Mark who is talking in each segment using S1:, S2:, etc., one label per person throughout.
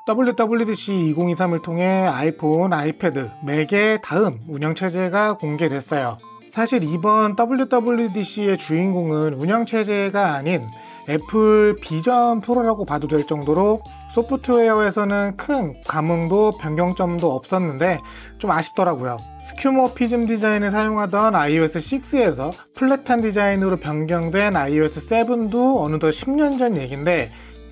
S1: WWDC 2023을 통해 아이폰, 아이패드, 맥의 다음 운영체제가 공개됐어요. 사실 이번 WWDC의 주인공은 운영체제가 아닌 애플 비전 프로라고 봐도 될 정도로 소프트웨어에서는 큰 감흥도 변경점도 없었는데 좀 아쉽더라고요. 스큐모피즘 디자인을 사용하던 iOS 6에서 플랫한 디자인으로 변경된 iOS 7도 어느덧 10년 전 얘긴데,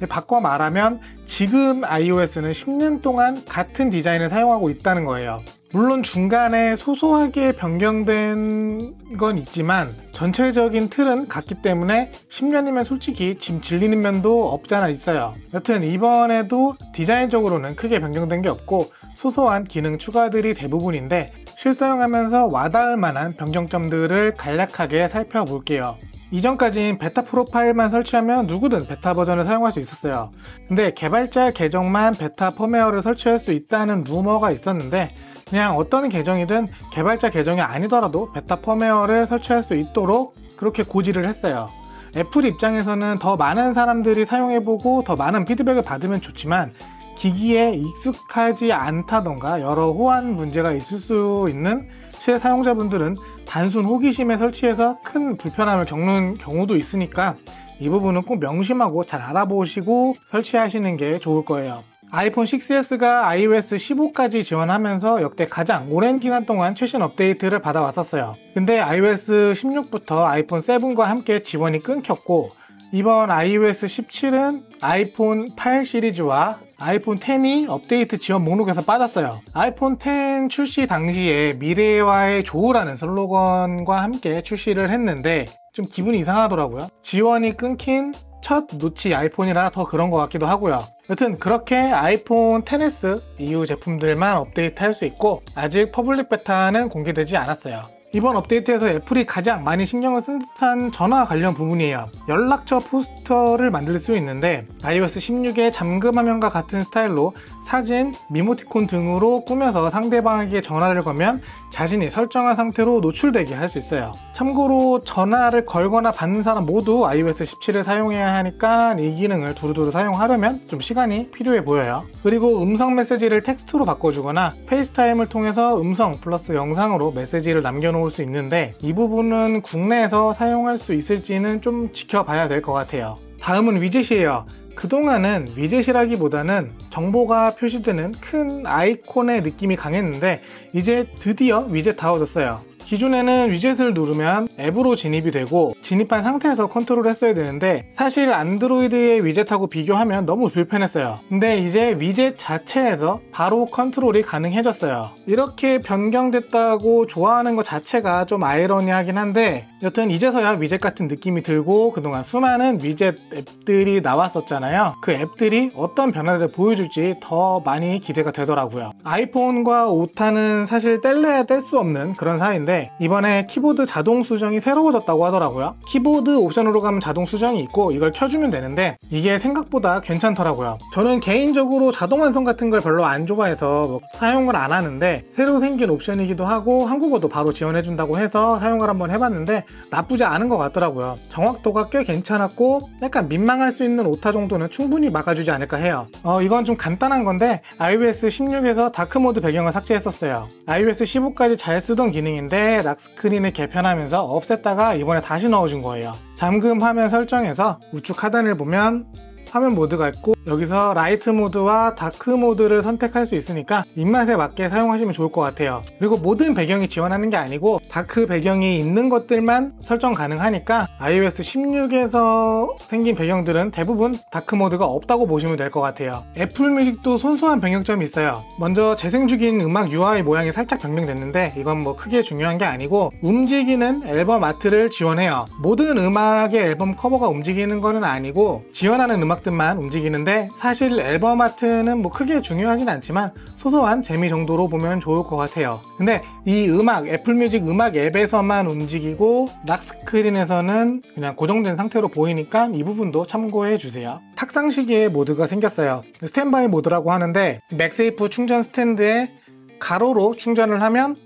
S1: 바꿔 말하면 지금 iOS는 10년 동안 같은 디자인을 사용하고 있다는 거예요. 물론 중간에 소소하게 변경된 건 있지만 전체적인 틀은 같기 때문에 10년이면 솔직히 지금 질리는 면도 없잖아 있어요. 여튼 이번에도 디자인적으로는 크게 변경된 게 없고 소소한 기능 추가들이 대부분인데, 실사용하면서 와닿을 만한 변경점들을 간략하게 살펴볼게요. 이전까진 베타 프로파일만 설치하면 누구든 베타 버전을 사용할 수 있었어요. 근데 개발자 계정만 베타 펌웨어를 설치할 수 있다는 루머가 있었는데, 그냥 어떤 계정이든 개발자 계정이 아니더라도 베타 펌웨어를 설치할 수 있도록 그렇게 고지를 했어요. 애플 입장에서는 더 많은 사람들이 사용해보고 더 많은 피드백을 받으면 좋지만, 기기에 익숙하지 않다던가 여러 호환 문제가 있을 수 있는 실사용자분들은 단순 호기심에 설치해서 큰 불편함을 겪는 경우도 있으니까 이 부분은 꼭 명심하고 잘 알아보시고 설치하시는 게 좋을 거예요. 아이폰 6s가 iOS 15까지 지원하면서 역대 가장 오랜 기간 동안 최신 업데이트를 받아왔었어요. 근데 iOS 16부터 아이폰 7과 함께 지원이 끊겼고, 이번 iOS 17은 아이폰 8 시리즈와 아이폰 10이 업데이트 지원 목록에서 빠졌어요. 아이폰 10 출시 당시에 미래와의 조우라는 슬로건과 함께 출시를 했는데 좀 기분이 이상하더라고요. 지원이 끊긴 첫 노치 아이폰이라 더 그런 것 같기도 하고요. 여튼 그렇게 아이폰 10s 이후 제품들만 업데이트할 수 있고, 아직 퍼블릭 베타는 공개되지 않았어요. 이번 업데이트에서 애플이 가장 많이 신경을 쓴 듯한 전화 관련 부분이에요. 연락처 포스터를 만들 수 있는데 iOS 16의 잠금 화면과 같은 스타일로 사진, 미모티콘 등으로 꾸며서 상대방에게 전화를 걸면 자신이 설정한 상태로 노출되게 할 수 있어요. 참고로 전화를 걸거나 받는 사람 모두 iOS 17을 사용해야 하니까 이 기능을 두루두루 사용하려면 좀 시간이 필요해 보여요. 그리고 음성 메시지를 텍스트로 바꿔주거나 페이스타임을 통해서 음성 플러스 영상으로 메시지를 남겨놓을 수 있는데, 이 부분은 국내에서 사용할 수 있을지는 좀 지켜봐야 될 것 같아요. 다음은 위젯이에요. 그동안은 위젯이라기보다는 정보가 표시되는 큰 아이콘의 느낌이 강했는데 이제 드디어 위젯다워졌어요. 기존에는 위젯을 누르면 앱으로 진입이 되고 진입한 상태에서 컨트롤 했어야 되는데, 사실 안드로이드의 위젯하고 비교하면 너무 불편했어요. 근데 이제 위젯 자체에서 바로 컨트롤이 가능해졌어요. 이렇게 변경됐다고 좋아하는 것 자체가 좀 아이러니하긴 한데, 여튼 이제서야 위젯 같은 느낌이 들고, 그동안 수많은 위젯 앱들이 나왔었잖아요. 그 앱들이 어떤 변화를 보여줄지 더 많이 기대가 되더라고요. 아이폰과 오타는 사실 뗄래야 뗄 수 없는 그런 사이인데, 이번에 키보드 자동 수정이 새로워졌다고 하더라고요. 키보드 옵션으로 가면 자동 수정이 있고 이걸 켜주면 되는데 이게 생각보다 괜찮더라고요. 저는 개인적으로 자동 완성 같은 걸 별로 안 좋아해서 사용을 안 하는데, 새로 생긴 옵션이기도 하고 한국어도 바로 지원해준다고 해서 사용을 한번 해봤는데 나쁘지 않은 것 같더라고요. 정확도가 꽤 괜찮았고 약간 민망할 수 있는 오타 정도는 충분히 막아주지 않을까 해요. 이건 좀 간단한 건데 iOS 16에서 다크모드 배경을 삭제했었어요. iOS 15까지 잘 쓰던 기능인데 락스크린을 개편하면서 없앴다가 이번에 다시 넣어준 거예요. 잠금 화면 설정에서 우측 하단을 보면 화면 모드가 있고, 여기서 라이트 모드와 다크 모드를 선택할 수 있으니까 입맛에 맞게 사용하시면 좋을 것 같아요. 그리고 모든 배경이 지원하는 게 아니고 다크 배경이 있는 것들만 설정 가능하니까 iOS 16에서 생긴 배경들은 대부분 다크 모드가 없다고 보시면 될 것 같아요. 애플 뮤직도 소소한 변경점이 있어요. 먼저 재생 중인 음악 UI 모양이 살짝 변경됐는데 이건 뭐 크게 중요한 게 아니고, 움직이는 앨범 아트를 지원해요. 모든 음악의 앨범 커버가 움직이는 거는 아니고 지원하는 음악들만 움직이는데, 사실 앨범 아트는 뭐 크게 중요하진 않지만 소소한 재미 정도로 보면 좋을 것 같아요. 근데 이 음악, 애플 뮤직 음악 앱에서만 움직이고 락스크린에서는 그냥 고정된 상태로 보이니까 이 부분도 참고해 주세요. 탁상시계의 모드가 생겼어요. 스탠바이 모드라고 하는데 맥세이프 충전 스탠드에 가로로 충전을 하면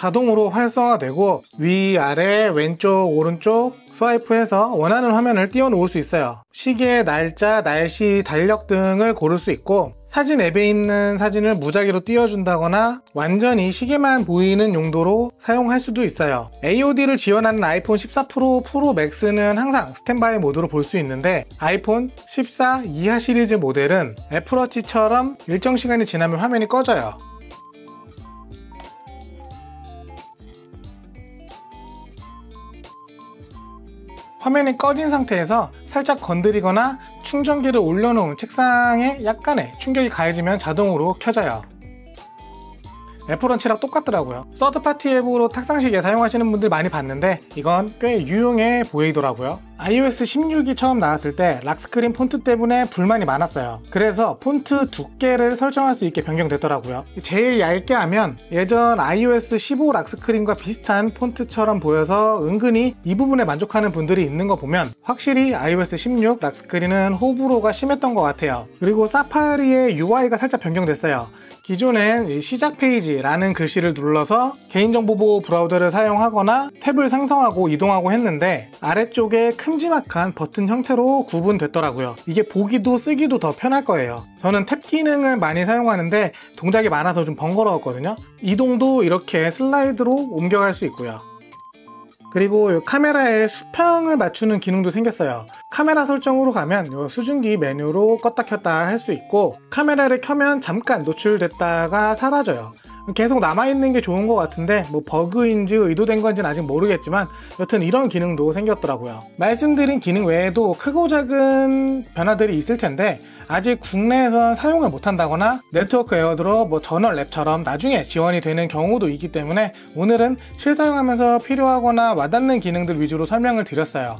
S1: 자동으로 활성화되고 위, 아래, 왼쪽, 오른쪽 스와이프해서 원하는 화면을 띄워놓을 수 있어요. 시계, 날짜, 날씨, 달력 등을 고를 수 있고 사진 앱에 있는 사진을 무작위로 띄워준다거나 완전히 시계만 보이는 용도로 사용할 수도 있어요. AOD를 지원하는 아이폰 14 프로, 프로 맥스는 항상 스탠바이 모드로 볼 수 있는데 아이폰 14 이하 시리즈 모델은 애플워치처럼 일정 시간이 지나면 화면이 꺼져요. 화면이 꺼진 상태에서 살짝 건드리거나 충전기를 올려놓은 책상에 약간의 충격이 가해지면 자동으로 켜져요. 애플워치랑 똑같더라고요. 서드파티 앱으로 탁상시계 사용하시는 분들 많이 봤는데 이건 꽤 유용해 보이더라고요. iOS 16이 처음 나왔을 때 락스크린 폰트 때문에 불만이 많았어요. 그래서 폰트 두께를 설정할 수 있게 변경됐더라고요. 제일 얇게 하면 예전 iOS 15 락스크린과 비슷한 폰트처럼 보여서 은근히 이 부분에 만족하는 분들이 있는 거 보면 확실히 iOS 16 락스크린은 호불호가 심했던 것 같아요. 그리고 사파리의 UI가 살짝 변경됐어요. 기존엔 시작 페이지라는 글씨를 눌러서 개인정보보호 브라우저를 사용하거나 탭을 생성하고 이동하고 했는데 아래쪽에 큼지막한 버튼 형태로 구분됐더라고요. 이게 보기도 쓰기도 더 편할 거예요. 저는 탭 기능을 많이 사용하는데 동작이 많아서 좀 번거로웠거든요. 이동도 이렇게 슬라이드로 옮겨갈 수 있고요. 그리고 카메라에 수평을 맞추는 기능도 생겼어요. 카메라 설정으로 가면 수증기 메뉴로 껐다 켰다 할 수 있고 카메라를 켜면 잠깐 노출됐다가 사라져요. 계속 남아있는 게 좋은 것 같은데 뭐 버그인지 의도된 건지는 아직 모르겠지만 여튼 이런 기능도 생겼더라고요. 말씀드린 기능 외에도 크고 작은 변화들이 있을 텐데 아직 국내에선 사용을 못한다거나 네트워크 에어드롭, 저널 랩처럼 나중에 지원이 되는 경우도 있기 때문에 오늘은 실사용하면서 필요하거나 와닿는 기능들 위주로 설명을 드렸어요.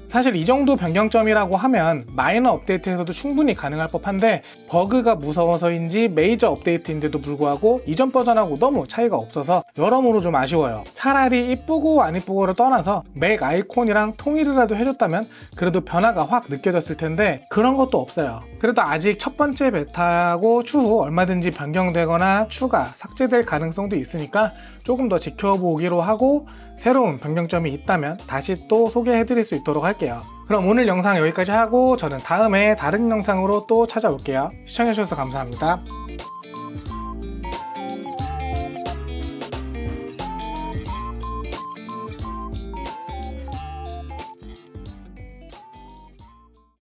S1: 사실 이 정도 변경점이라고 하면 마이너 업데이트에서도 충분히 가능할 법한데 버그가 무서워서인지 메이저 업데이트인데도 불구하고 이전 버전하고 너무 차이가 없어서 여러모로 좀 아쉬워요. 차라리 이쁘고 안 이쁘고를 떠나서 맥 아이콘이랑 통일이라도 해줬다면 그래도 변화가 확 느껴졌을 텐데 그런 것도 없어요. 그래도 아직 첫 번째 베타고 추후 얼마든지 변경되거나 추가, 삭제될 가능성도 있으니까 조금 더 지켜보기로 하고 새로운 변경점이 있다면 다시 또 소개해드릴 수 있도록 할게요. 그럼 오늘 영상 여기까지 하고 저는 다음에 다른 영상으로 또 찾아올게요. 시청해주셔서 감사합니다.